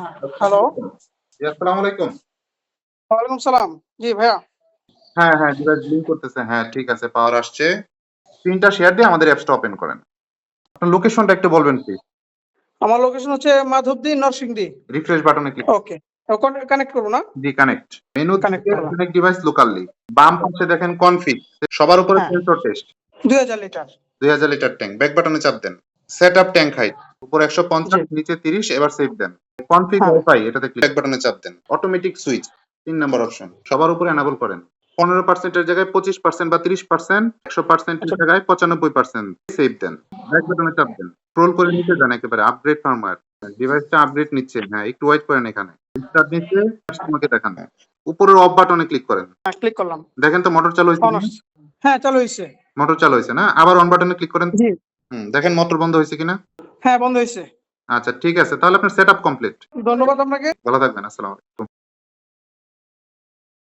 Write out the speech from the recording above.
Hello, জি, আসসালামু আলাইকুম। ওয়ালাইকুম সালাম। জি ভাইয়া। হ্যাঁ, হ্যাঁ, ডিভাইস ব্লিঙ্ক করতেছে। হ্যাঁ, ঠিক আছে, পাওয়ার আসছে। স্ক্রিনটা শেয়ার দিয়ে আমাদের অ্যাপসটা ওপেন করেন। আপনার লোকেশনটা একটু বলবেন প্লিজ। আমার লোকেশন হচ্ছে মাধবদী, নরসিংদী। রিফ্রেশ বাটনে ক্লিক ওকে। কানেক্ট করবো না? জি, কানেক্ট। মেনু কানেক্ট থেকে করলাম। Connect device locally. বাম পাশে দেখেন কনফিগ। সবার উপরে হ্যাঁ, sensor test. 2000 litre. 2000 litre tank. Back বাটনে চাপ দেন। Setup tank height. উপরে জি। 150, নিচে 30, এবার সেভ দেন। কনফিগ হ্যাঁ, ওয়াইফাই এটাতে ক্লিক ব্যাক বাটনে চাপ দেন। Automatic switch 3 number option. সবার উপরে এনাবল করেন। 15% এর জায়গায় 25% বা 30%, 100% এর আচ্ছা, জায়গায় 95% সেভ দেন। ব্যাক বাটনে চাপ দেন। স্ক্রল করে নিচে যান একেবারে আপগ্রেড ফার্মওয়্যার। ডিভাইসটা আপডেট নিচ্ছে। হ্যাঁ, একটু ওয়েট করেন এখানে। স্টার্ট নিচ্ছে, কাস্টমারকে দেখান। উপরের অফ বাটনে ক্লিক করেন। হ্যাঁ, ক্লিক করলাম। দেখেন তো মোটর চালু হয়েছে অন কিনা? আসছে। হ্যাঁ, চালু হইছে। মোটর চালু হয়েছে না? আবার অন বাটনে ক্লিক করেন। জি। দেখেন মোটর বন্ধ হয়েছে কিনা? হ্যাঁ, বন্ধ হইছে। আচ্ছা, ঠিক আছে। তাহলে আপনার সেটআপ কমপ্লিট। ধন্যবাদ আপনাকে। ভালো থাকবেন। আসসালামু আলাইকুম।